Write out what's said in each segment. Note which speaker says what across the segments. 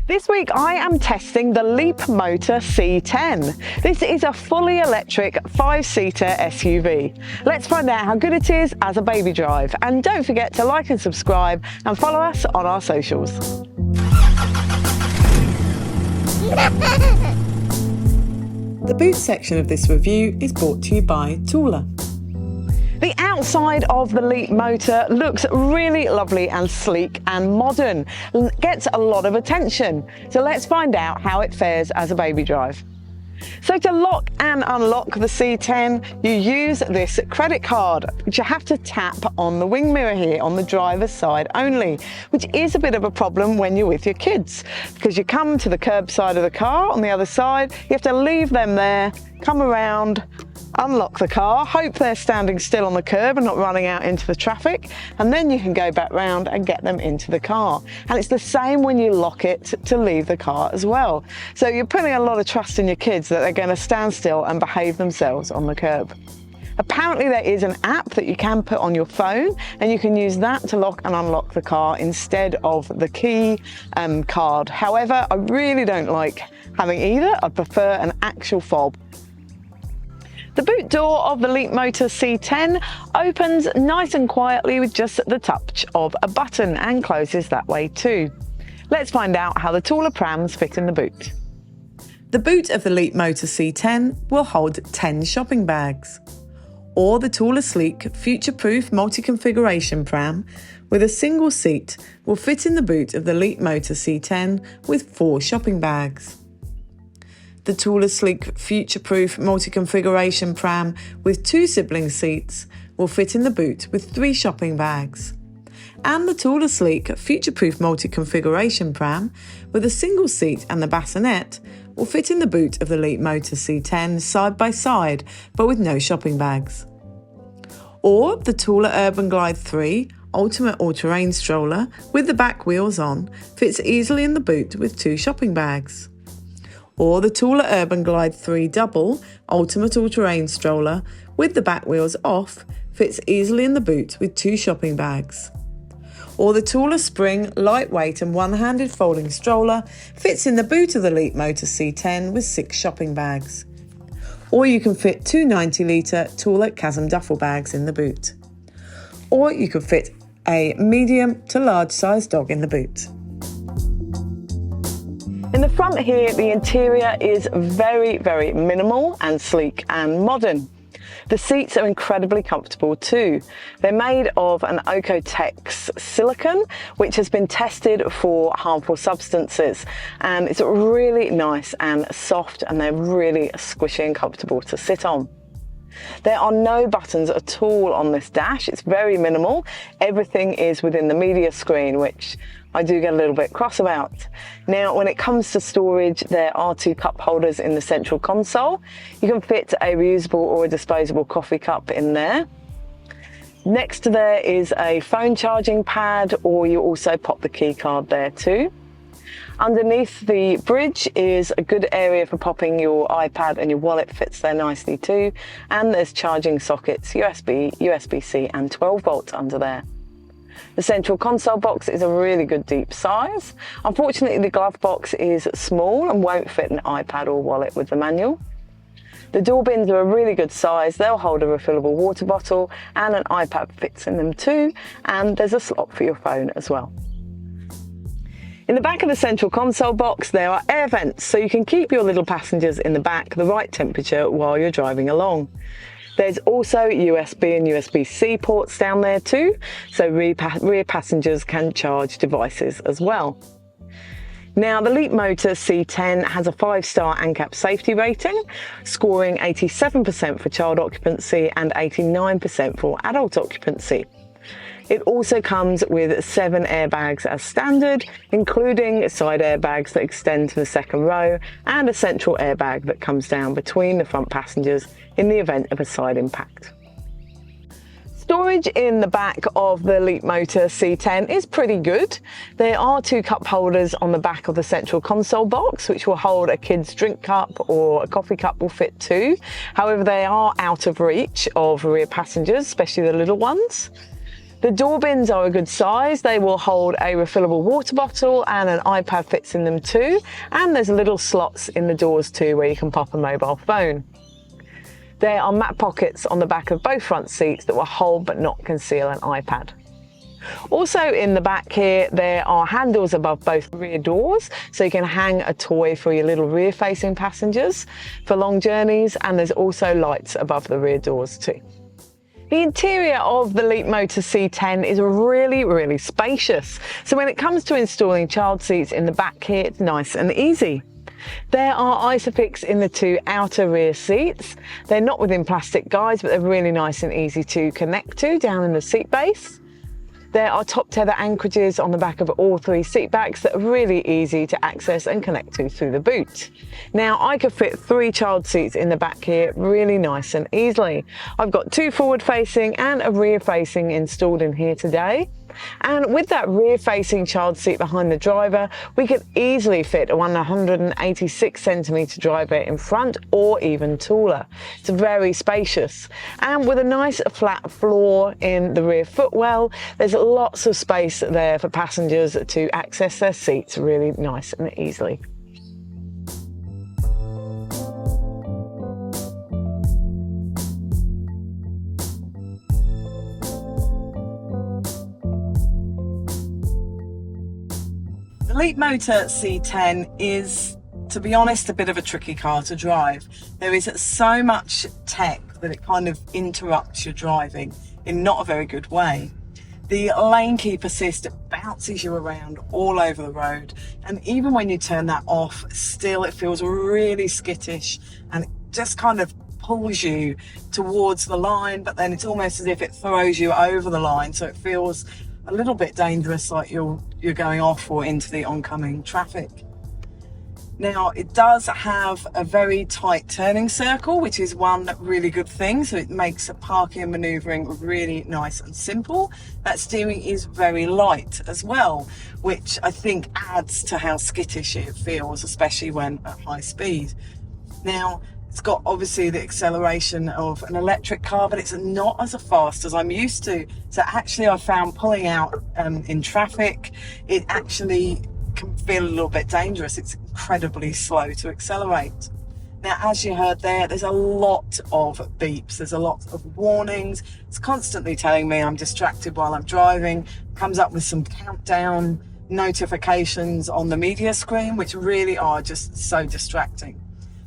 Speaker 1: This week I am testing the Leapmotor C10. This is a fully electric 5-seater SUV. Let's find out how good it is as a baby drive. And don't forget to like and subscribe and follow us on our socials.
Speaker 2: The boot section of this review is brought to you by Thule.
Speaker 1: The outside of the Leapmotor looks really lovely and sleek and modern, gets a lot of attention. So let's find out how it fares as a baby drive. So to lock and unlock the C10, you use this credit card, which you have to tap on the wing mirror here on the driver's side only, which is a bit of a problem when you're with your kids, because you come to the curb side of the car on the other side, you have to leave them there, come around, unlock the car, hope they're standing still on the curb and not running out into the traffic, and then you can go back round and get them into the car. And it's the same when you lock it to leave the car as well. So you're putting a lot of trust in your kids that they're going to stand still and behave themselves on the curb. Apparently there is an app that you can put on your phone, and you can use that to lock and unlock the car instead of the key card. However, I really don't like having either. I'd prefer an actual fob. The boot door of the Leapmotor C10 opens nice and quietly with just the touch of a button and closes that way too. Let's find out how the taller prams fit in the boot.
Speaker 2: The boot of the Leapmotor C10 will hold 10 shopping bags, or the taller sleek future-proof multi-configuration pram with a single seat will fit in the boot of the Leapmotor C10 with 4 shopping bags. The taller sleek future-proof multi-configuration pram with 2 sibling seats will fit in the boot with 3 shopping bags. And the taller sleek future-proof multi-configuration pram with a single seat and the bassinet will fit in the boot of the Leapmotor C10 side by side, but with no shopping bags. Or the Thule Urban Glide 3 Ultimate All-Terrain stroller with the back wheels on fits easily in the boot with 2 shopping bags. Or the Thule Urban Glide 3 Double Ultimate All-Terrain stroller with the back wheels off fits easily in the boot with 2 shopping bags. Or the Thule Spring lightweight and one-handed folding stroller fits in the boot of the Leapmotor C10 with 6 shopping bags. Or you can fit 2 90-litre Thule Chasm duffel bags in the boot. Or you can fit a medium to large size dog in the boot.
Speaker 1: In the front here, the interior is very, very minimal and sleek and modern. The seats are incredibly comfortable too. They're made of an OEKO-TEX silicone, which has been tested for harmful substances. And it's really nice and soft, and they're really squishy and comfortable to sit on. There are no buttons at all on this dash. It's very minimal. Everything is within the media screen, which I do get a little bit cross about. Now, when it comes to storage, there are 2 cup holders in the central console. You can fit a reusable or a disposable coffee cup in there. Next to there is a phone charging pad, or you also pop the key card there too. Underneath the bridge is a good area for popping your iPad, and your wallet fits there nicely too. And there's charging sockets, USB, USB-C and 12 volt under there. The central console box is a really good deep size. Unfortunately, the glove box is small and won't fit an iPad or wallet with the manual. The door bins are a really good size. They'll hold a refillable water bottle, and an iPad fits in them too. And there's a slot for your phone as well. In the back of the central console box, there are air vents, so you can keep your little passengers in the back the right temperature while you're driving along. There's also USB and USB-C ports down there too, so rear passengers can charge devices as well. Now, the Leapmotor C10 has a 5-star ANCAP safety rating, scoring 87% for child occupancy and 89% for adult occupancy. It also comes with 7 airbags as standard, including side airbags that extend to the second row and a central airbag that comes down between the front passengers in the event of a side impact. Storage in the back of the Leapmotor C10 is pretty good. There are 2 cup holders on the back of the central console box, which will hold a kid's drink cup, or a coffee cup will fit too. However, they are out of reach of rear passengers, especially the little ones. The door bins are a good size. They will hold a refillable water bottle, and an iPad fits in them too. And there's little slots in the doors too where you can pop a mobile phone. There are mat pockets on the back of both front seats that will hold but not conceal an iPad. Also in the back here, there are handles above both rear doors, so you can hang a toy for your little rear-facing passengers for long journeys, and there's also lights above the rear doors too. The interior of the Leapmotor C10 is really spacious, so when it comes to installing child seats in the back here, it's nice and easy. There are Isofix in the two outer rear seats. They're not within plastic guides, but they're really nice and easy to connect to down in the seat base. There are top tether anchorages on the back of all three seat backs that are really easy to access and connect to through the boot. Now, I could fit 3 child seats in the back here really nice and easily. I've got 2 forward facing and a rear facing installed in here today. And with that rear facing child seat behind the driver, we could easily fit a 186 centimetre driver in front, or even taller. It's very spacious. And with a nice flat floor in the rear footwell, there's lots of space there for passengers to access their seats really nice and easily.
Speaker 2: The Leapmotor C10 is, to be honest, a bit of a tricky car to drive. There is so much tech that it kind of interrupts your driving in not a very good way. The lane keep assist bounces you around all over the road, and even when you turn that off, still it feels really skittish, and it just kind of pulls you towards the line, but then it's almost as if it throws you over the line, so it feels a little bit dangerous, like you're going off or into the oncoming traffic. Now, it does have a very tight turning circle, which is one really good thing, so it makes parking and manoeuvring really nice and simple. That steering is very light as well, which I think adds to how skittish it feels, especially when at high speed. Now, it's got obviously the acceleration of an electric car, but it's not as fast as I'm used to. So actually I found pulling out in traffic, it actually can feel a little bit dangerous. It's incredibly slow to accelerate. Now, as you heard there's a lot of beeps. There's a lot of warnings. It's constantly telling me I'm distracted while I'm driving. Comes up with some countdown notifications on the media screen, which really are just so distracting.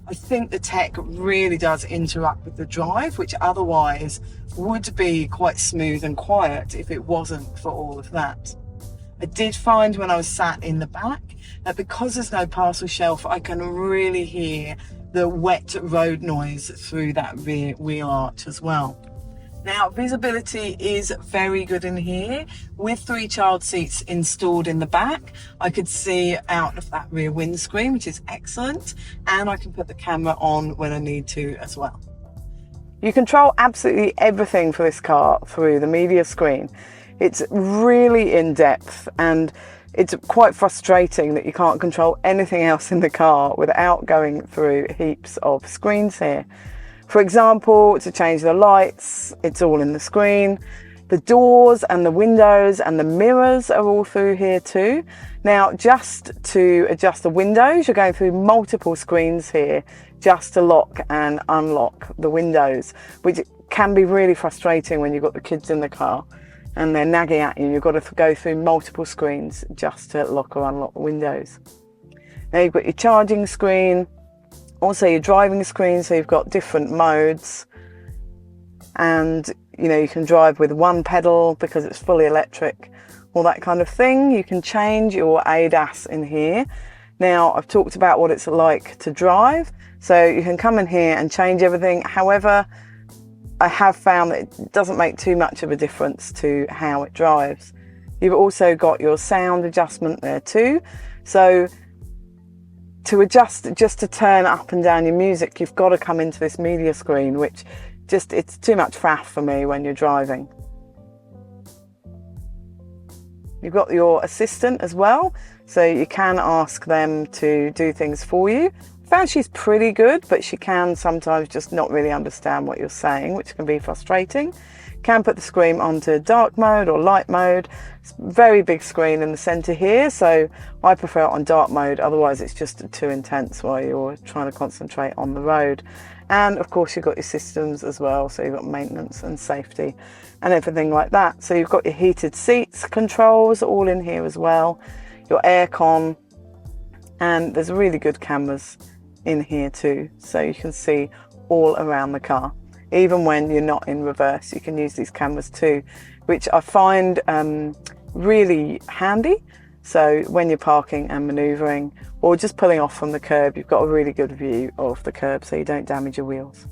Speaker 2: I think the tech really does interrupt with the drive, which otherwise would be quite smooth and quiet if it wasn't for all of that. I did find when I was sat in the back that because there's no parcel shelf, I can really hear the wet road noise through that rear wheel arch as well. Now, visibility is very good in here. With 3 child seats installed in the back, I could see out of that rear windscreen, which is excellent, and I can put the camera on when I need to as well.
Speaker 1: You control absolutely everything for this car through the media screen. It's really in depth, and it's quite frustrating that you can't control anything else in the car without going through heaps of screens here. For example, to change the lights, it's all in the screen. The doors and the windows and the mirrors are all through here too. Now, just to adjust the windows, you're going through multiple screens here just to lock and unlock the windows, which can be really frustrating when you've got the kids in the car and they're nagging at you. You've got to go through multiple screens just to lock or unlock the windows. Now you've got your charging screen, also your driving screen, so you've got different modes, and you can drive with one pedal because it's fully electric, all that kind of thing. You can change your ADAS in here. Now, I've talked about what it's like to drive, so you can come in here and change everything. However, I have found that it doesn't make too much of a difference to how it drives. You've also got your sound adjustment there too. So to adjust, just to turn up and down your music, you've got to come into this media screen, which it's too much faff for me when you're driving. You've got your assistant as well. so you can ask them to do things for you. I found she's pretty good, but she can sometimes just not really understand what you're saying, which can be frustrating. Can put the screen onto dark mode or light mode. It's a very big screen in the center here, so I prefer it on dark mode, otherwise it's just too intense while you're trying to concentrate on the road. And of course you've got your systems as well, so you've got maintenance and safety and everything like that. So you've got your heated seats controls all in here as well, your aircon, and there's really good cameras in here too, so you can see all around the car. Even when you're not in reverse, you can use these cameras too, which I find really handy. So when you're parking and manoeuvring or just pulling off from the curb, you've got a really good view of the curb so you don't damage your wheels.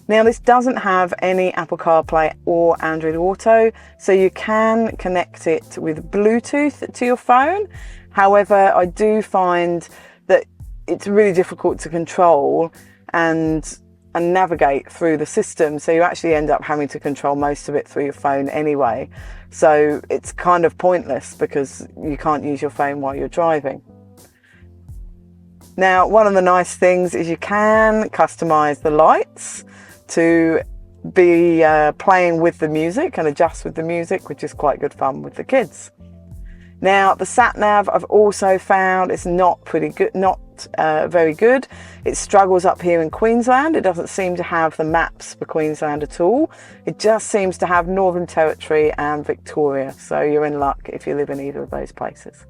Speaker 1: Now this doesn't have any Apple CarPlay or Android Auto, so you can connect it with Bluetooth to your phone. However, I do find that it's really difficult to control and navigate through the system, so you actually end up having to control most of it through your phone anyway, so it's kind of pointless because you can't use your phone while you're driving. Now, one of the nice things is you can customize the lights to be playing with the music and adjust with the music, which is quite good fun with the kids. Now, the sat nav I've also found is not very good. It struggles up here in Queensland. It doesn't seem to have the maps for Queensland at all. It just seems to have Northern Territory and Victoria, so you're in luck if you live in either of those places.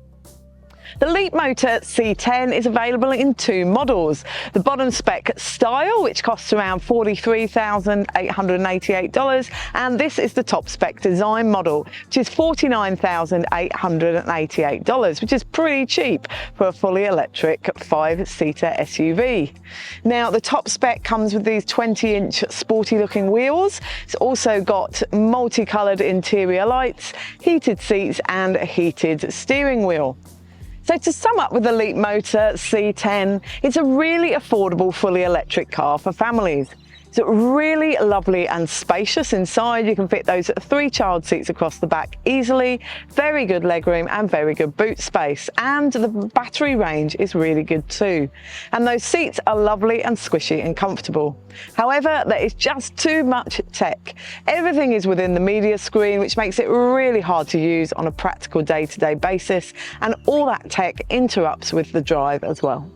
Speaker 2: The Leapmotor C10 is available in two models. The bottom spec style, which costs around $43,888, and this is the top spec design model, which is $49,888, which is pretty cheap for a fully electric 5-seater SUV. Now, the top spec comes with these 20-inch sporty looking wheels. It's also got multicolored interior lights, heated seats and a heated steering wheel. So to sum up with the Leapmotor C10, it's a really affordable fully electric car for families. It's really lovely and spacious inside. You can fit those 3 child seats across the back easily, very good legroom and very good boot space. And the battery range is really good too. And those seats are lovely and squishy and comfortable. However, there is just too much tech. Everything is within the media screen, which makes it really hard to use on a practical day-to-day basis. And all that tech interrupts with the drive as well.